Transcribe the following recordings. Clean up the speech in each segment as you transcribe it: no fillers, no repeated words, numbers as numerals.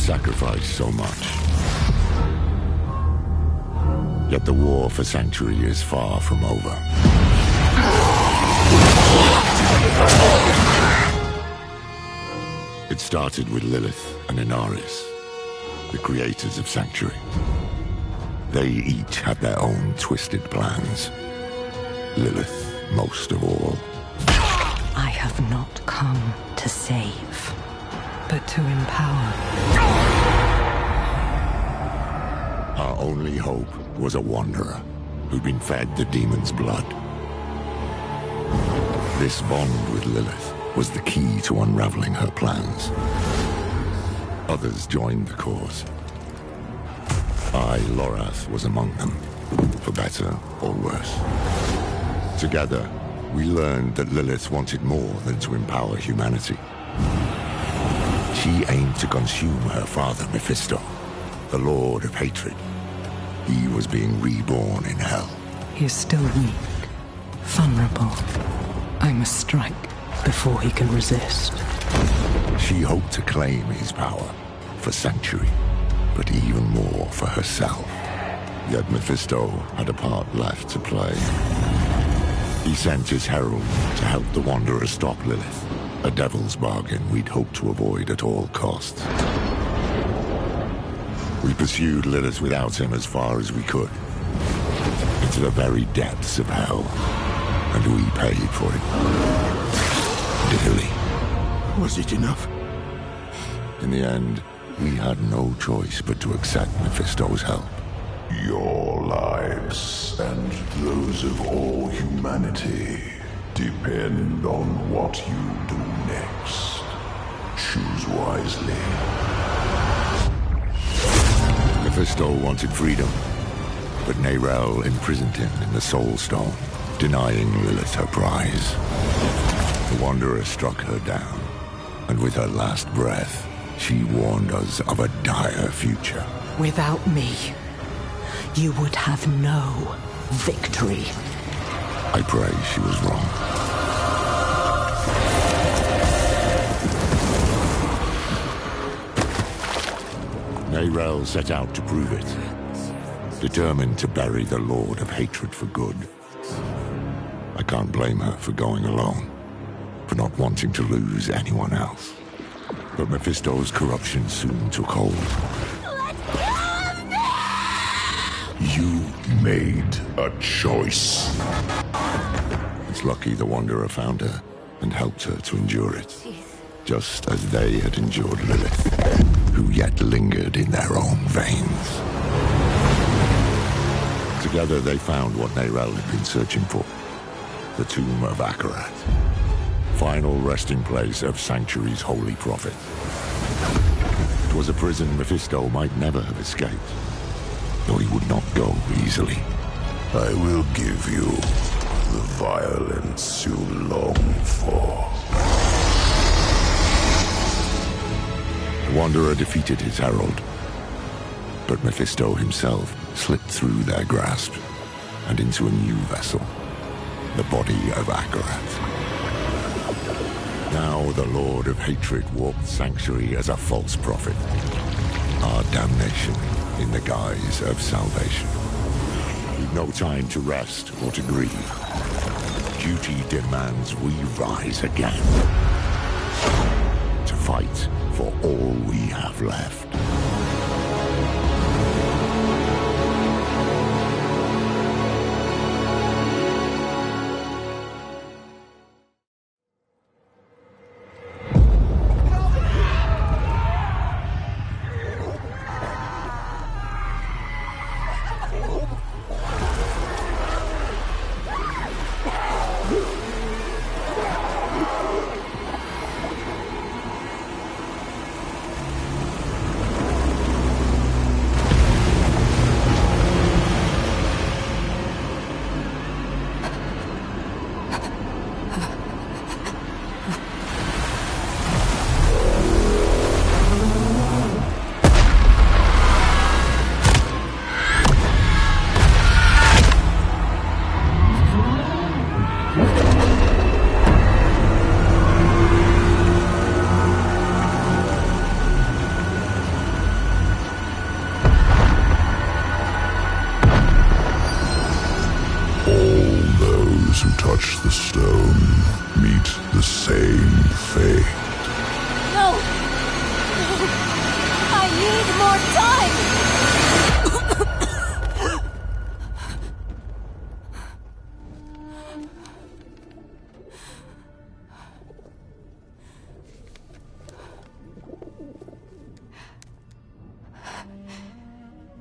sacrificed so much. Yet the war for Sanctuary is far from over. It started with Lilith and Inaris, the creators of Sanctuary. They each had their own twisted plans. Lilith most of all. I have not come to save, but to empower. Our only hope was a wanderer who'd been fed the demon's blood. This bond with Lilith was the key to unraveling her plans. Others joined the cause. I, Lorath, was among them, for better or worse. Together, we learned that Lilith wanted more than to empower humanity. She aimed to consume her father, Mephisto, the Lord of Hatred. He was being reborn in hell. He is still weak, vulnerable. I must strike before he can resist. She hoped to claim his power for Sanctuary, but even more for herself. Yet Mephisto had a part left to play. He sent his herald to help the Wanderer stop Lilith, a devil's bargain we'd hoped to avoid at all costs. We pursued Lilith without him as far as we could, into the very depths of hell, and we paid for it. Dearly. Was it enough? In the end, we had no choice but to accept Mephisto's help. Your lives and those of all humanity depend on what you do next. Choose wisely. Mephisto wanted freedom, but Nerel imprisoned him in the Soul Stone, denying Lilith her prize. The Wanderer struck her down, and with her last breath, she warned us of a dire future. Without me, you would have no victory. I pray she was wrong. Nerel set out to prove it, determined to bury the Lord of Hatred for good. I can't blame her for going alone, for not wanting to lose anyone else. But Mephisto's corruption soon took hold. You made a choice. It's lucky the Wanderer found her and helped her to endure it, just as they had endured Lilith, who yet lingered in their own veins. Together they found what Nerel had been searching for, the tomb of Akarat, final resting place of Sanctuary's holy prophet. It was a prison Mephisto might never have escaped, though he would not go easily. I will give you the violence you long for. The Wanderer defeated his herald, but Mephisto himself slipped through their grasp and into a new vessel, the body of Akarat. Now the Lord of Hatred walked Sanctuary as a false prophet, our damnation in the guise of salvation. We've no time to rest or to grieve. Duty demands we rise again, to fight for all we have left. the same fate. No! No! I need more time!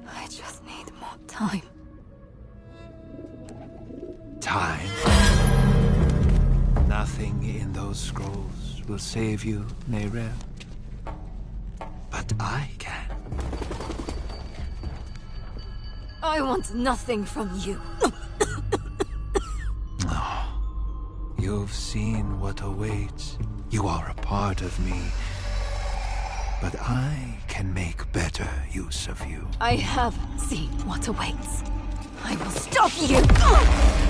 I just need more time. Time? Nothing in those scrolls will save you, Neyrel. But I can. I want nothing from you. You've seen what awaits. You are a part of me. But I can make better use of you. I have seen what awaits. I will stop you!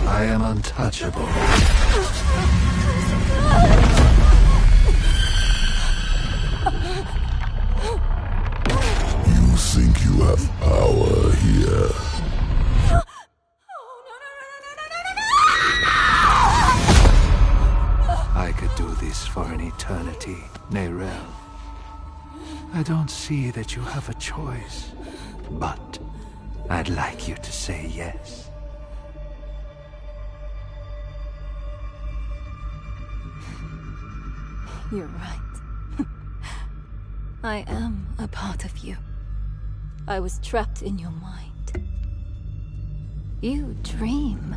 I am untouchable. You think you have power here? I could do this for an eternity, Neyrel. I don't see that you have a choice, but I'd like you to say yes. You're right. I am a part of you. I was trapped in your mind. You dream.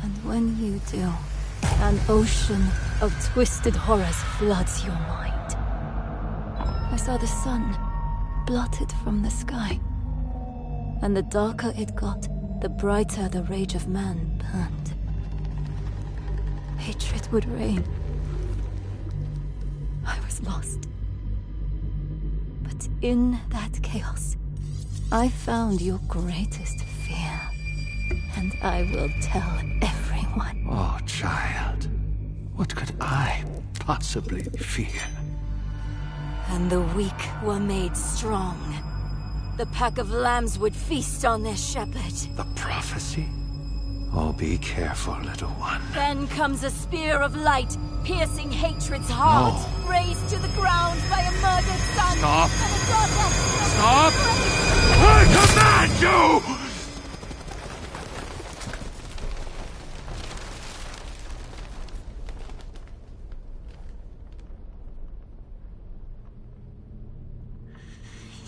And when you do, an ocean of twisted horrors floods your mind. I saw the sun blotted from the sky. And the darker it got, the brighter the rage of man burned. Hatred would reign. I was lost. But in that chaos, I found your greatest fear. And I will tell everyone. Oh, child. What could I possibly fear? And the weak were made strong. The pack of lambs would feast on their shepherd. The prophecy? Oh, be careful, little one. Then comes a spear of light, piercing hatred's heart. No. Razed to the ground by a murdered son. Stop. And a daughter. Stop! I command you!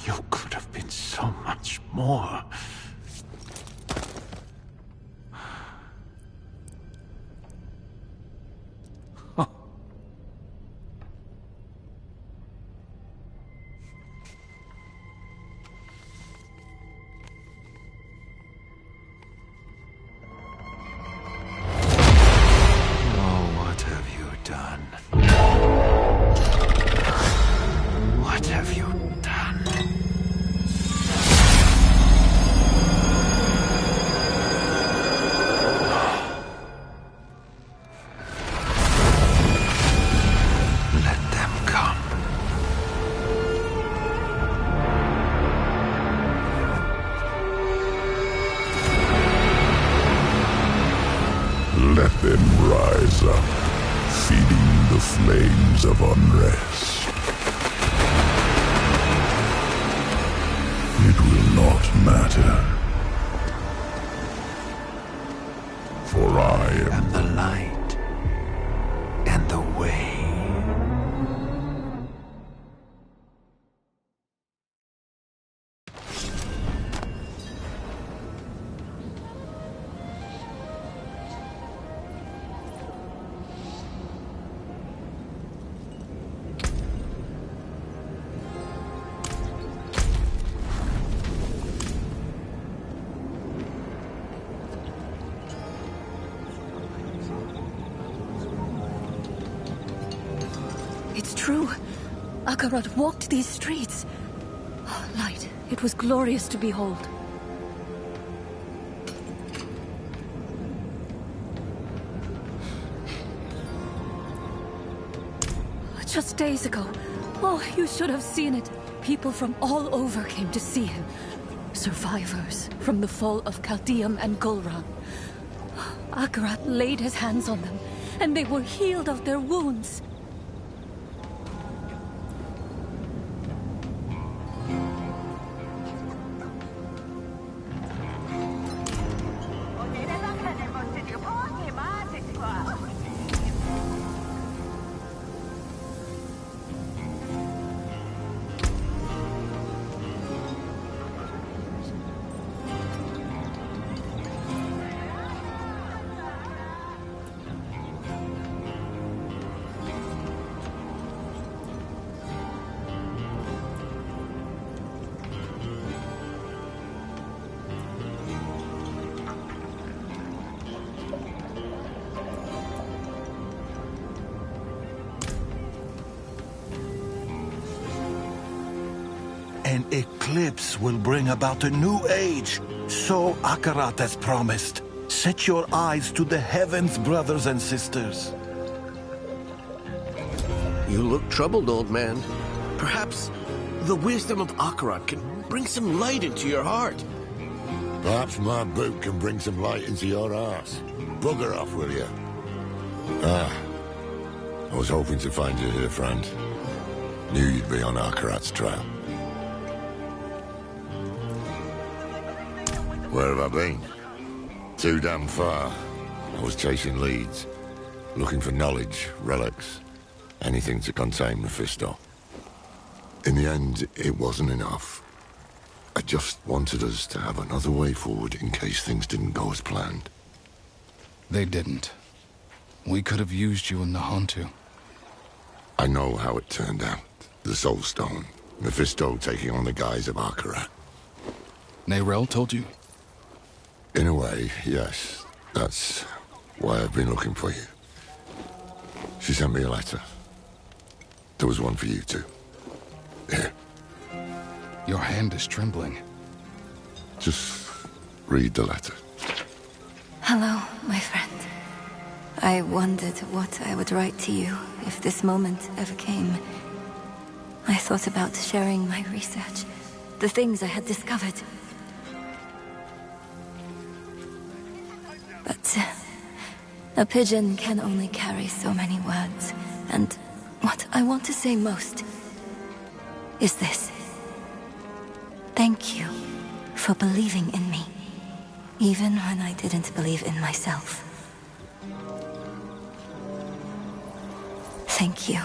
You could have been so much more. What have you done? Let them come. Let them rise up, feeding the flames of unrest. It will not matter. For I am And the light and the way. It's true. Akarat walked these streets. Oh, light. It was glorious to behold. Just days ago. Oh, you should have seen it. People from all over came to see him. Survivors from the fall of Chaldeum and Golran. Akarat laid his hands on them, and they were healed of their wounds. An eclipse will bring about a new age. So Akarat has promised. Set your eyes to the heavens, brothers and sisters. You look troubled, old man. Perhaps the wisdom of Akarat can bring some light into your heart. Perhaps my boot can bring some light into your arse. Bugger off, will you? Ah, I was hoping to find you here, friend. Knew you'd be on Akarat's trail. Where have I been? Too damn far. I was chasing leads, looking for knowledge, relics, anything to contain Mephisto. In the end, it wasn't enough. I just wanted us to have another way forward in case things didn't go as planned. They didn't. We could have used you in the Hantu. I know how it turned out. The Soul Stone, Mephisto taking on the guise of Akarat. Neyrelle told you? In a way, yes. That's why I've been looking for you. She sent me a letter. There was one for you too. Here. Your hand is trembling. Just read the letter. Hello, my friend. I wondered what I would write to you if this moment ever came. I thought about sharing my research, the things I had discovered. But a pigeon can only carry so many words, and what I want to say most is this. Thank you for believing in me, even when I didn't believe in myself. Thank you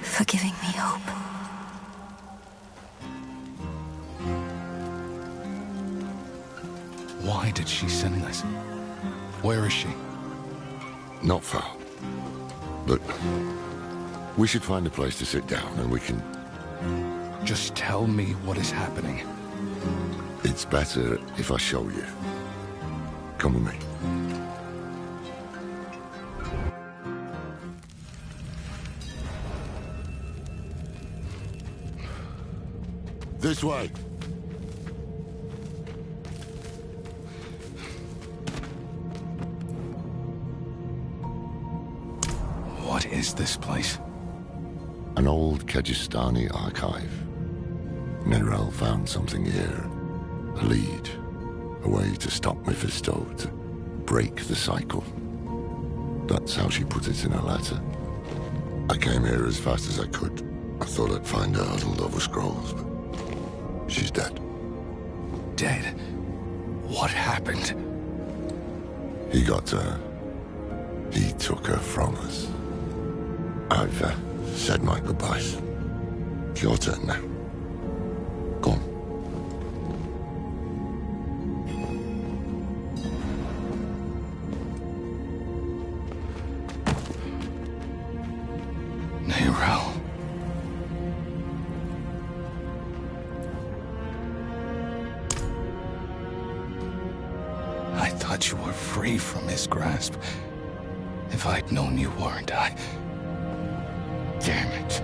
for giving me hope. Why did she send this? Where is she? Not far. But we should find a place to sit down and we can... Just tell me what is happening. It's better if I show you. Come with me. This way. What is this place? An old Kegistani archive. Neyrelle found something here. A lead. A way to stop Mephisto, to break the cycle. That's how she put it in her letter. I came here as fast as I could. I thought I'd find her huddled over scrolls, but she's dead. Dead? What happened? He got her. He took her from us. I've said my goodbyes. It's your turn now. Go on. Neyrelle. I thought you were free from his grasp. If I'd known you weren't, Damn it.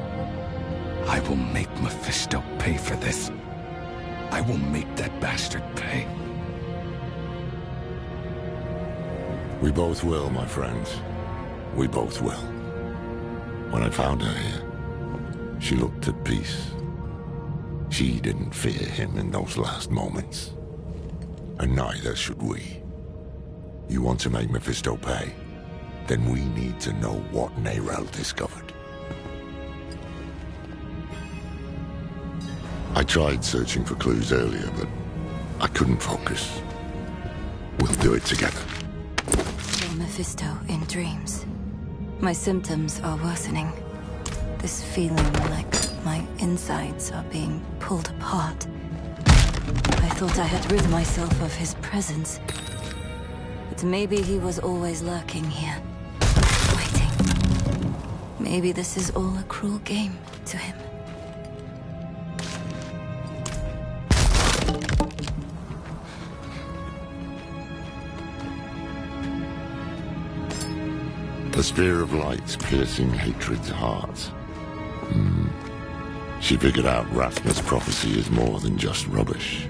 I will make Mephisto pay for this. I will make that bastard pay. We both will, my friends. We both will. When I found her here, she looked at peace. She didn't fear him in those last moments. And neither should we. You want to make Mephisto pay? then we need to know what Neyrelle discovered. I tried searching for clues earlier, but I couldn't focus. We'll do it together. Saw Mephisto in dreams. My symptoms are worsening. This feeling like my insides are being pulled apart. I thought I had rid myself of his presence. But maybe he was always lurking here, waiting. Maybe this is all a cruel game to him. The Spear of Light's piercing hatred's heart. She figured out Rathna's prophecy is more than just rubbish.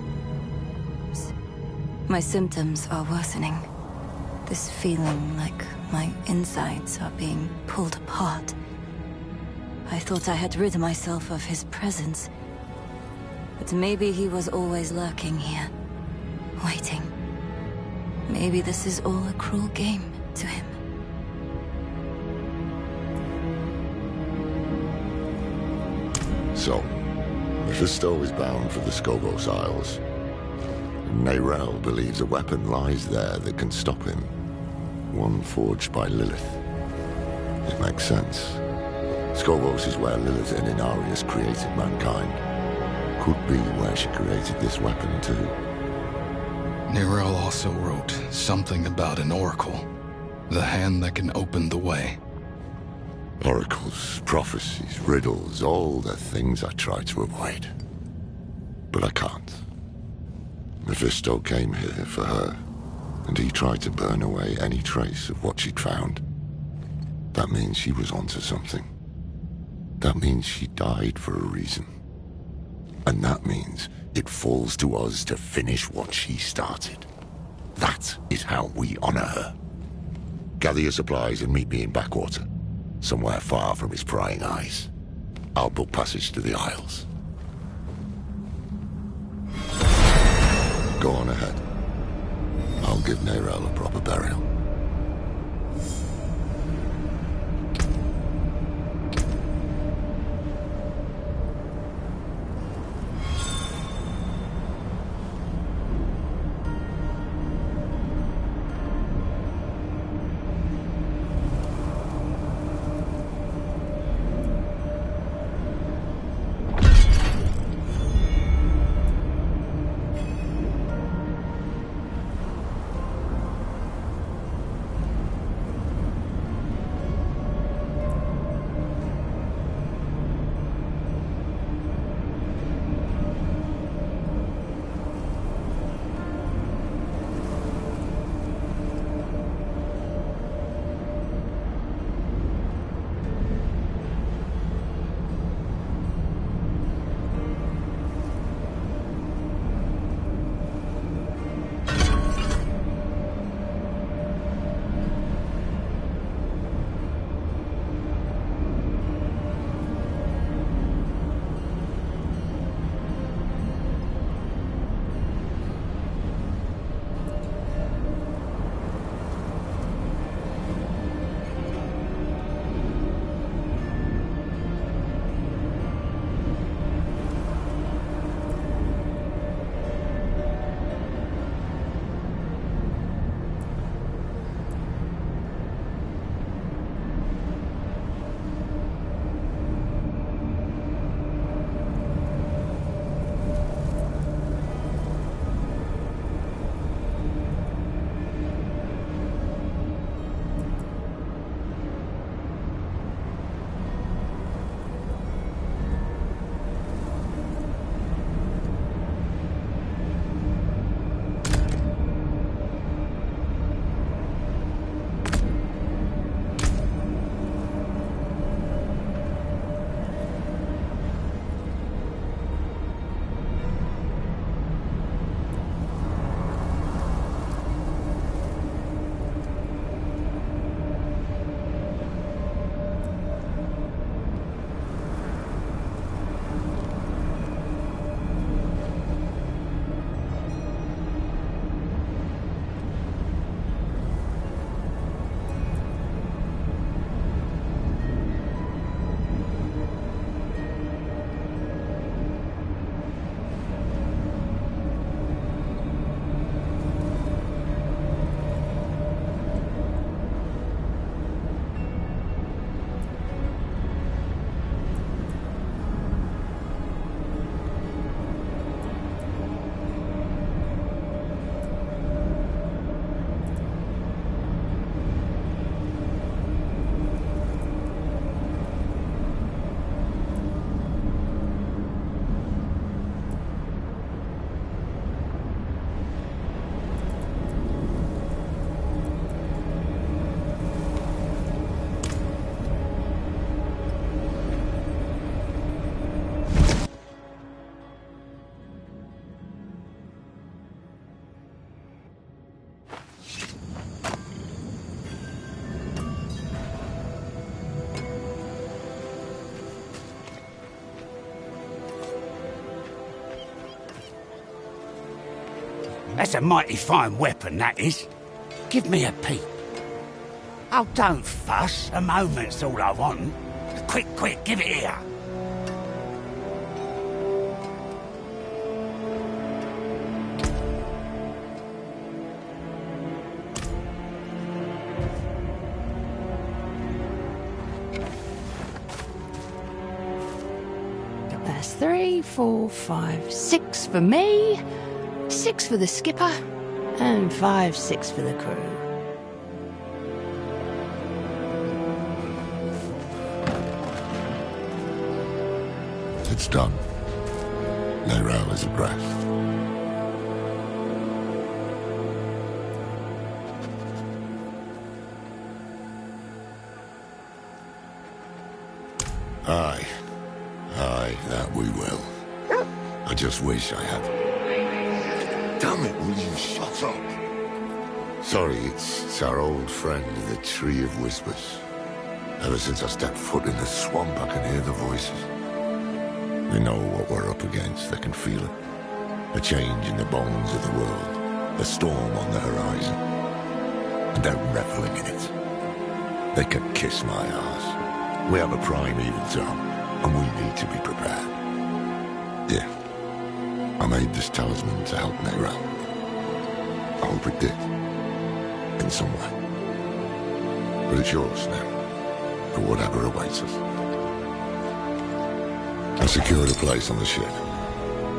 My symptoms are worsening. This feeling like my insides are being pulled apart. I thought I had rid myself of his presence. But maybe he was always lurking here, waiting. Maybe this is all a cruel game to him. So, Mephisto is bound for the Skogos Isles. Neyrelle believes a weapon lies there that can stop him. One forged by Lilith. It makes sense. Skogos is where Lilith and Inarius created mankind. Could be where she created this weapon too. Neyrelle also wrote something about an oracle. The hand that can open the way. Oracles, prophecies, riddles, all the things I try to avoid. But I can't. Mephisto came here for her, and he tried to burn away any trace of what she'd found. That means she was onto something. That means she died for a reason. And that means it falls to us to finish what she started. That is how we honor her. Gather your supplies and meet me in Backwater. Somewhere far from his prying eyes. I'll book passage to the Isles. Go on ahead. I'll give Neyrelle a proper burial. That's a mighty fine weapon, that is. Give me a peep. Oh, don't fuss. A moment's all I want. Quick, quick, give it here. That's 3, 4, 5, 6 for me, 6 for the skipper, and 5, 6 for the crew. It's done. Neyrelle is at rest. Aye. Aye, that we will. I just wish I had... Damn it, will you shut up? Sorry, it's our old friend, the Tree of Whispers. Ever since I stepped foot in the swamp, I can hear the voices. They know what we're up against, they can feel it. A change in the bones of the world, a storm on the horizon. And they're reveling in it. They can kiss my arse. We have a primeval zone, and we need to be prepared. Yeah. I made this talisman to help Neyrelle. I hope it did. In some way. But it's yours now, for whatever awaits us. I secured a place on the ship.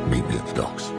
Meet me at the docks.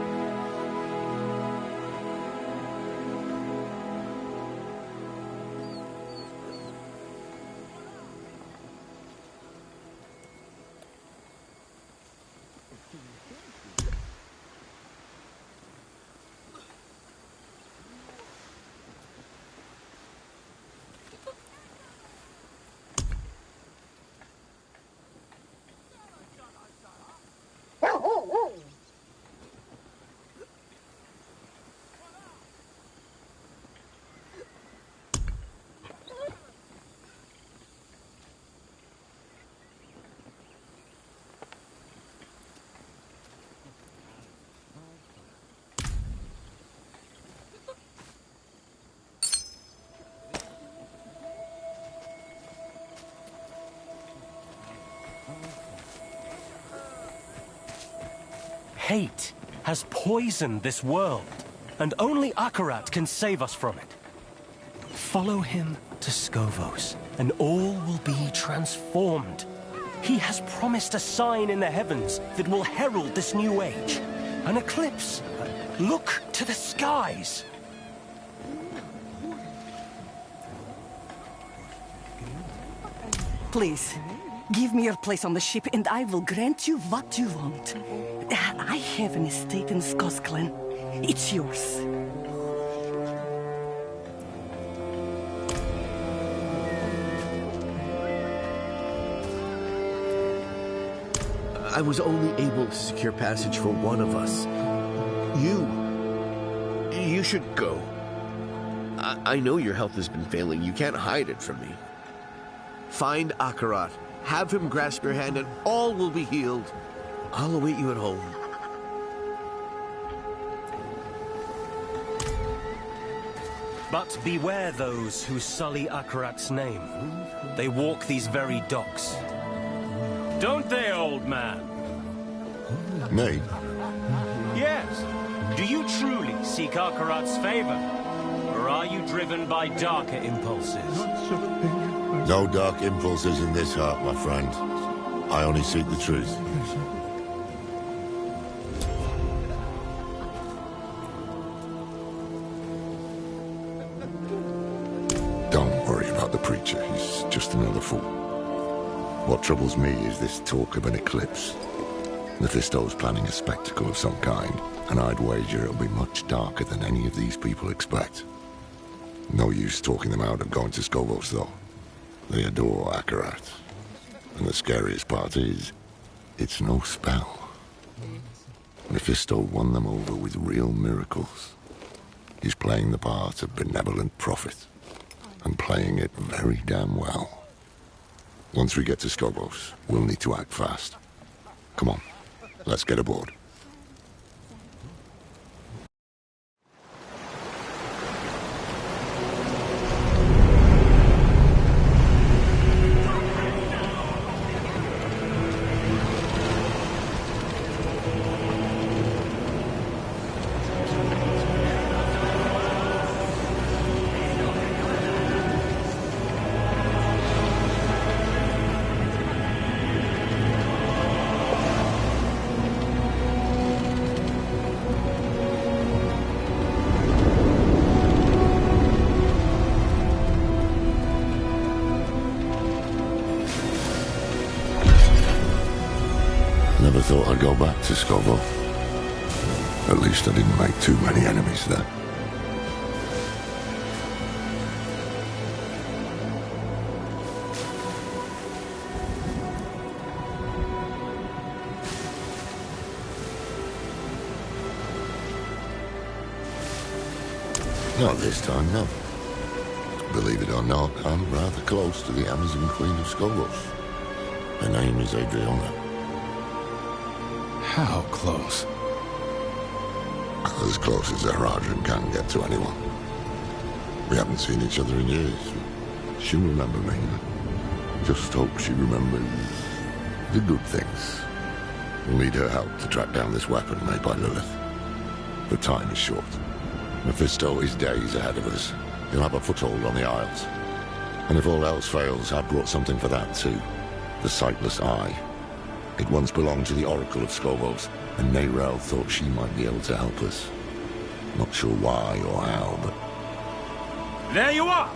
Hate has poisoned this world, and only Akarat can save us from it. Follow him to Skovos, and all will be transformed. He has promised a sign in the heavens that will herald this new age. An eclipse. Look to the skies. Please, give me your place on the ship and I will grant you what you want. I have an estate in Skosklen. It's yours. I was only able to secure passage for one of us. You should go. I know your health has been failing. You can't hide it from me. Find Akarat, have him grasp your hand, and all will be healed. I'll await you at home. But beware those who sully Akarat's name. They walk these very docks. Don't they, old man? Me? Yes. Do you truly seek Akarat's favor? Or are you driven by darker impulses? No dark impulses in this heart, my friend. I only seek the truth. Don't worry about the preacher. He's just another fool. What troubles me is this talk of an eclipse. Mephisto's planning a spectacle of some kind, and I'd wager it'll be much darker than any of these people expect. No use talking them out of going to Skovos, though. They adore Akarat. And the scariest part is, it's no spell. Mephisto won them over with real miracles. He's playing the part of benevolent prophet, and playing it very damn well. Once we get to Skovos, we'll need to act fast. Come on, let's get aboard. never thought I'd go back to Scoville. At least I didn't make too many enemies there. Not this time, no. Believe it or not, I'm rather close to the Amazon Queen of Scoville. Her name is Adriana. How close? As close as a Rajan can get to anyone. We haven't seen each other in years. She'll remember me. Just hope she remembers the good things. We'll need her help to track down this weapon made by Lilith. The time is short. Mephisto is days ahead of us. He'll have a foothold on the Isles. And if all else fails, I've brought something for that too. The Sightless Eye. It once belonged to the Oracle of Scoville, and Neyrelle thought she might be able to help us. Not sure why or how, but... There you are!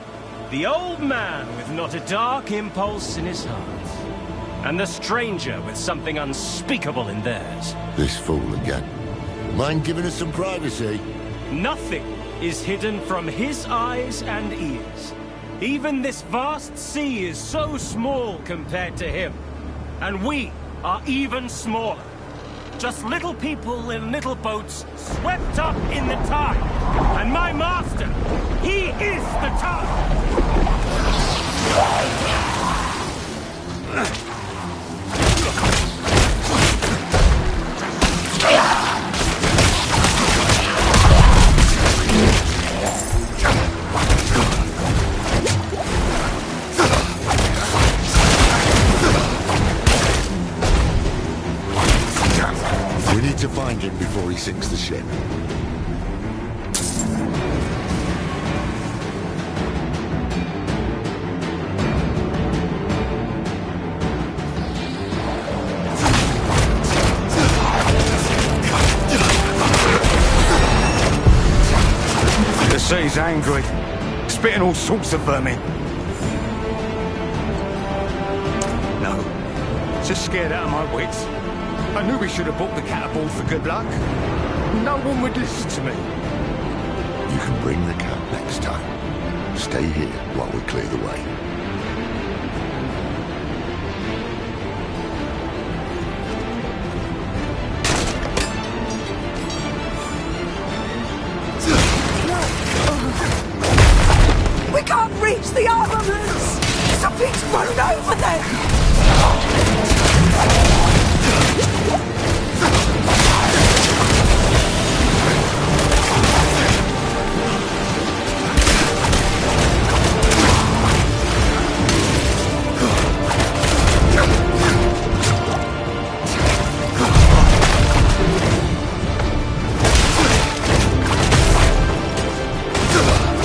The old man with not a dark impulse in his heart. And the stranger with something unspeakable in theirs. This fool again. Mind giving us some privacy? Nothing is hidden from his eyes and ears. Even this vast sea is so small compared to him. And we are even smaller. Just little people in little boats swept up in the tide. And my master, he is the tide! We need to find him before he sinks the ship. The sea's angry, spitting all sorts of vermin. No, just scared out of my wits. I knew we should have bought the cat aboard for good luck. No one would listen to me. You can bring the cat next time. Stay here while we clear the way. We can't reach the armaments! Something's run over them!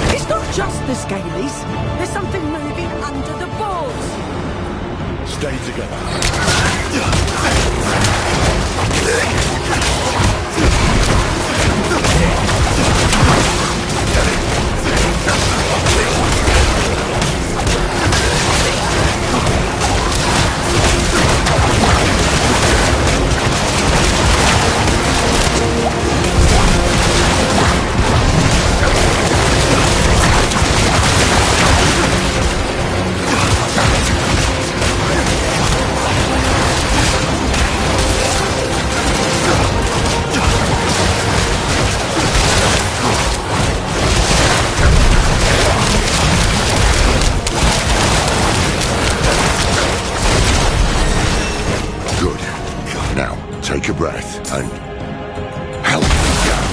It's not just the Scalies. There's something moving under the boards. Stay together. Take a breath and help me down.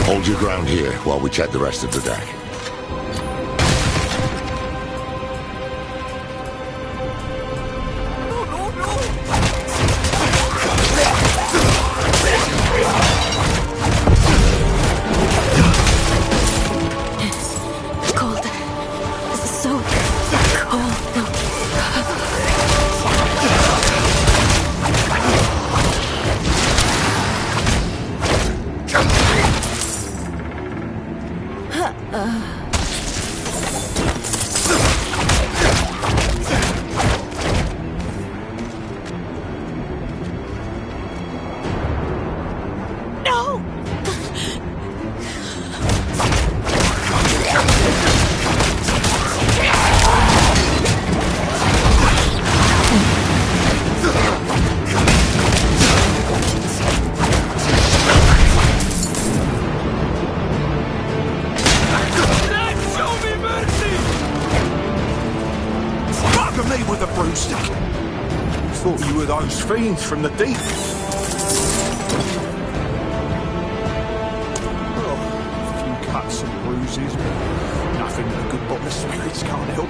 Hold your ground here while we check the rest of the deck. me with a broomstick. Thought you were those fiends from the deep. Oh, a few cuts and bruises. Nothing that a good bottle of spirits can't help.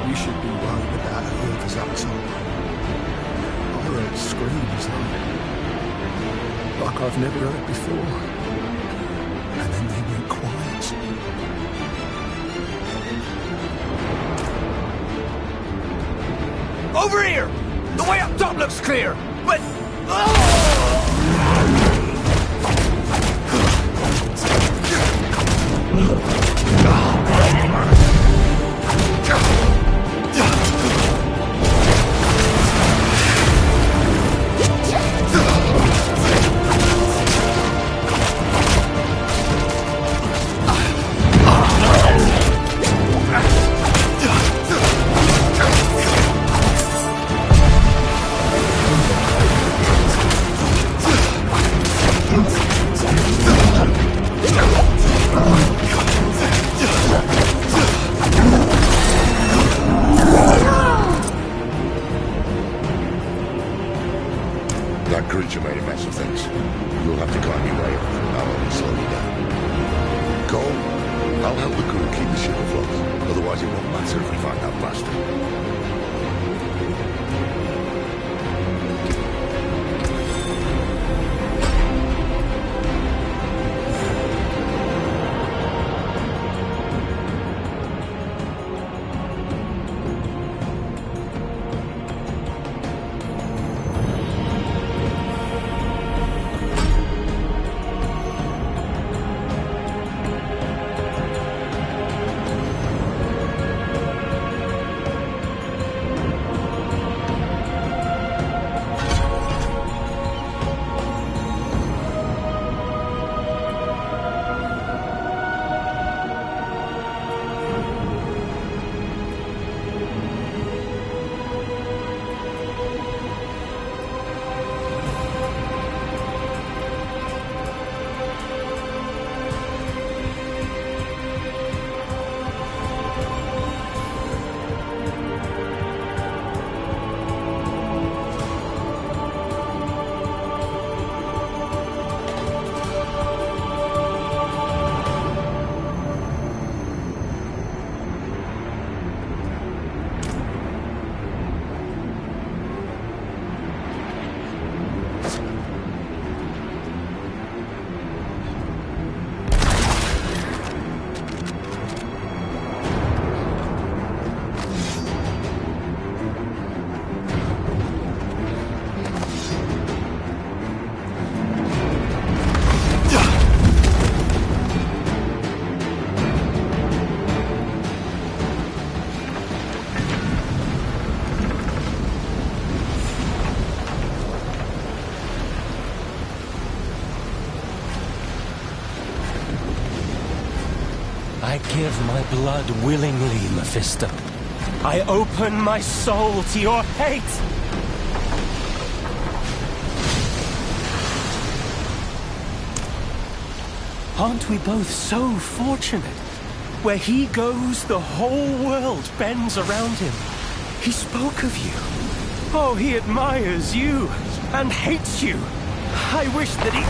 You should be worried about whoever's up top. I heard screams like I've never heard before. And then they went quiet. Over here! The way up top looks clear, but... That creature made a mess of things. You'll have to climb your way up. I'll only slow you down. Cole, I'll help the crew keep the ship afloat. Otherwise it won't matter if we find that bastard. I give my blood willingly, Mephisto. I open my soul to your hate! Aren't we both so fortunate? Where he goes, the whole world bends around him. He spoke of you. Oh, he admires you and hates you. I wish that he...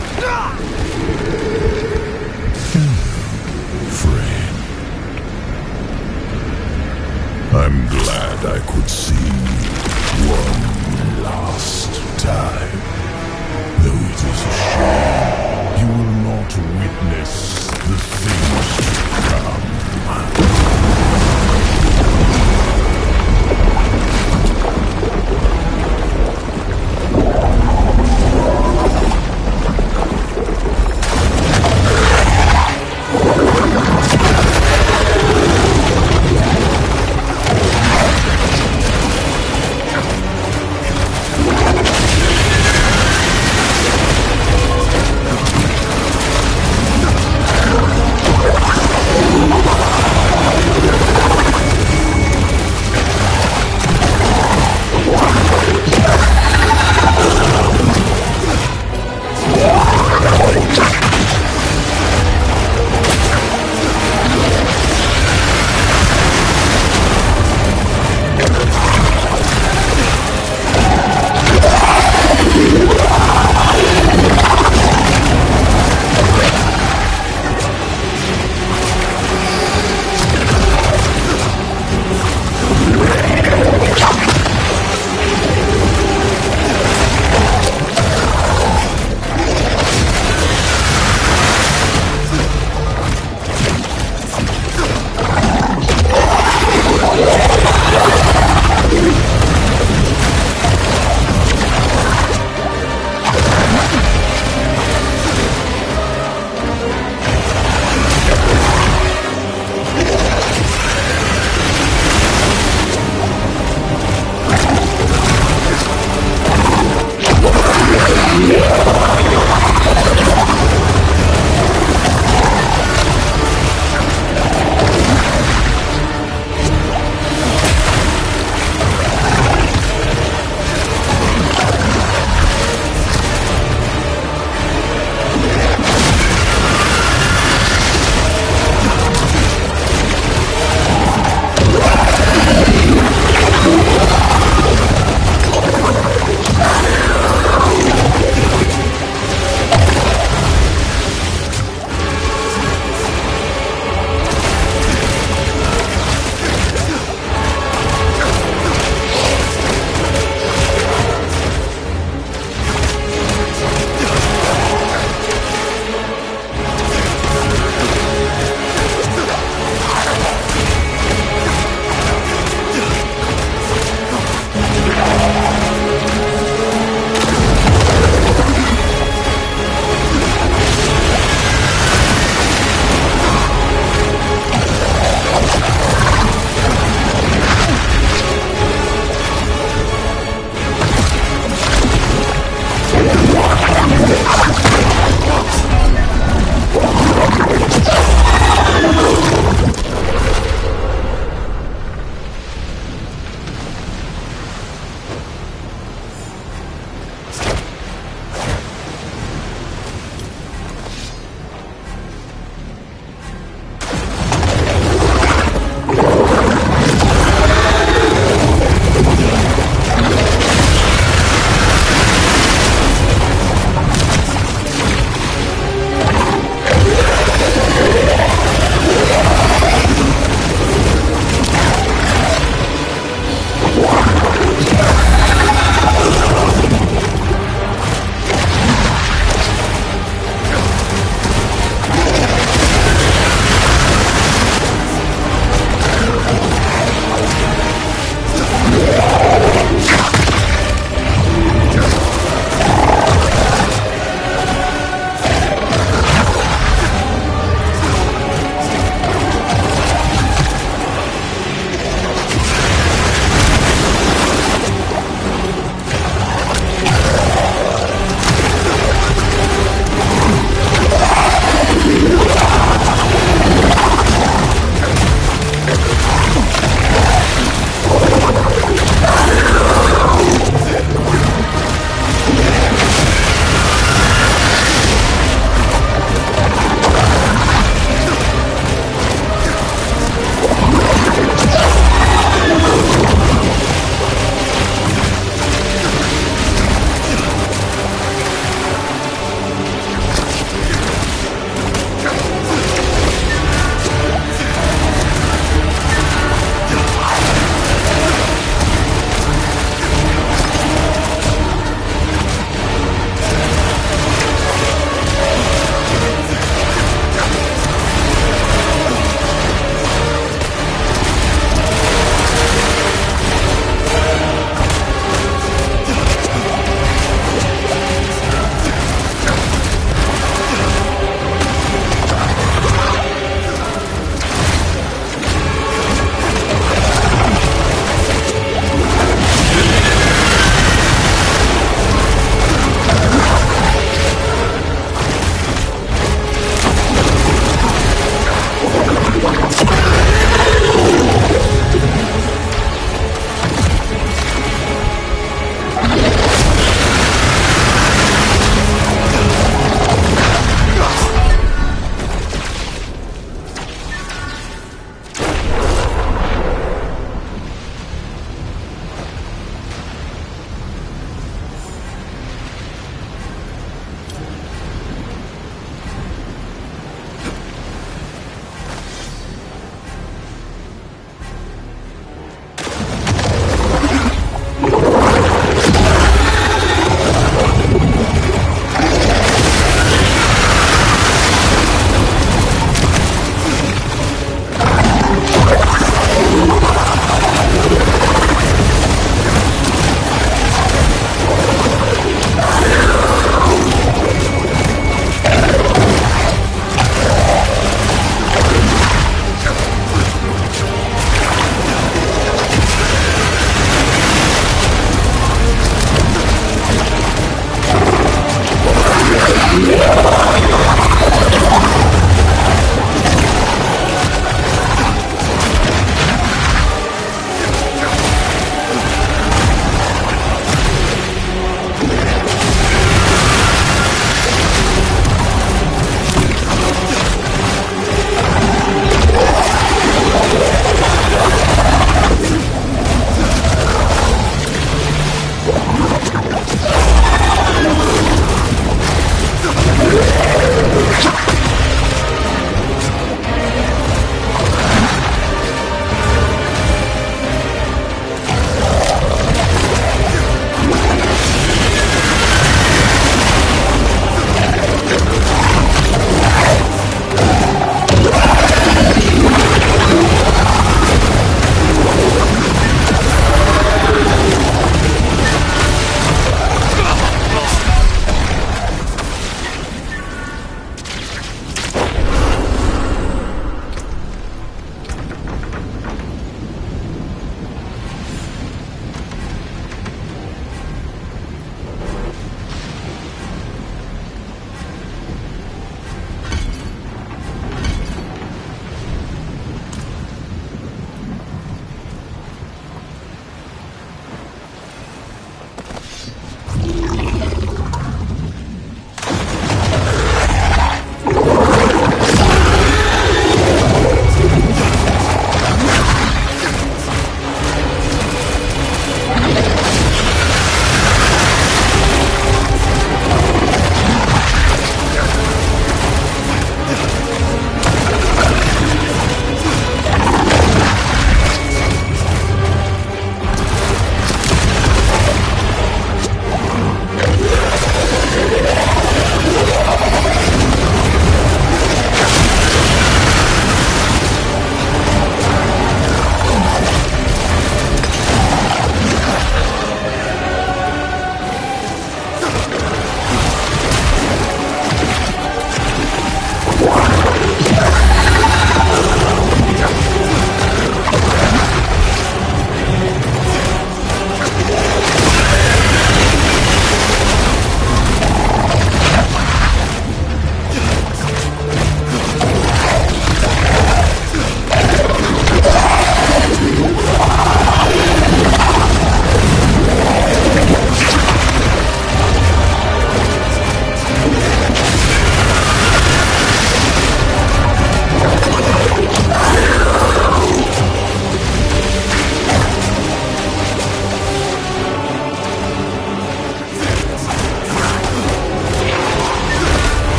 Friend, I'm glad I could see one last time. Though it is a shame you will not witness the things to come.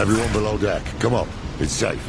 Everyone below deck, come on. It's safe.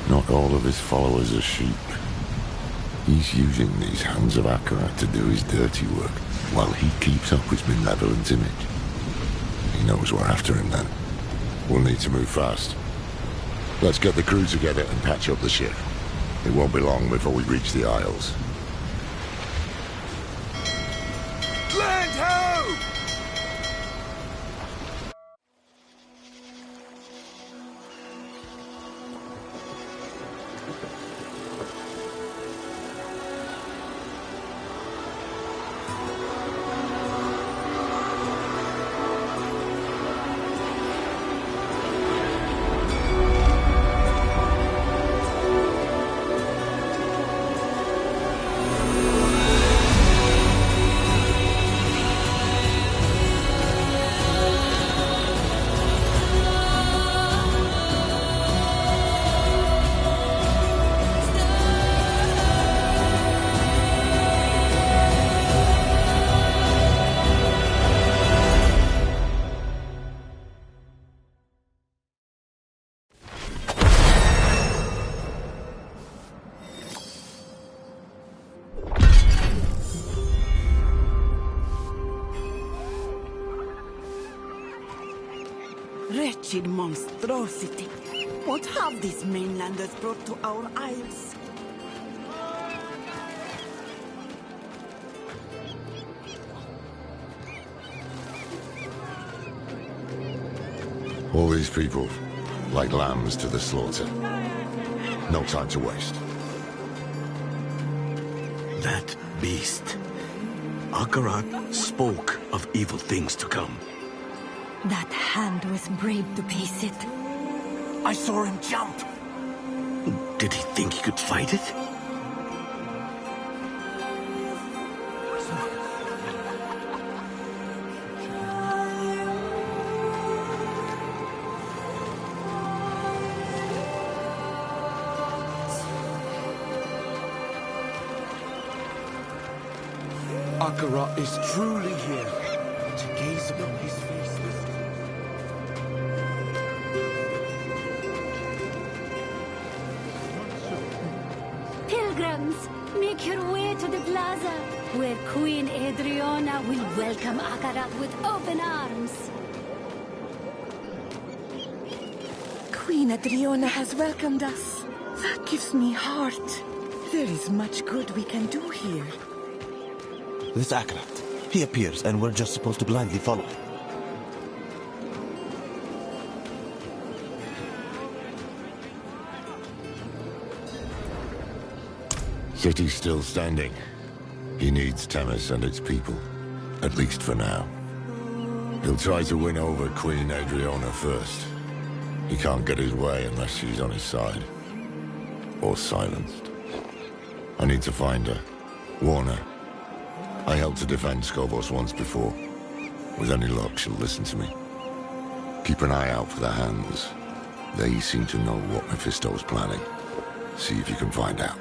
Not all of his followers are sheep. He's using these hands of Akarat to do his dirty work, while he keeps up his benevolent image. He knows we're after him then. We'll need to move fast. Let's get the crew together and patch up the ship. It won't be long before we reach the Isles. Land ho! Wretched monstrosity. What have these mainlanders brought to our isles? All these people, like lambs to the slaughter. No time to waste. That beast. Akarat spoke of evil things to come. That hand was brave to face it. I saw him jump. Did he think he could fight it? Akarat is truly here to gaze upon his face. where Queen Adriana will welcome Akarat with open arms. Queen Adriana has welcomed us. That gives me heart. There is much good we can do here. This Akarat. He appears, and we're just supposed to blindly follow him. City's still standing. He needs Temis and its people, at least for now. He'll try to win over Queen Adriana first. He can't get his way unless she's on his side. Or silenced. I need to find her. Warn her. I helped to defend Skovos once before. With any luck, she'll listen to me. Keep an eye out for the hands. They seem to know what Mephisto's planning. See if you can find out.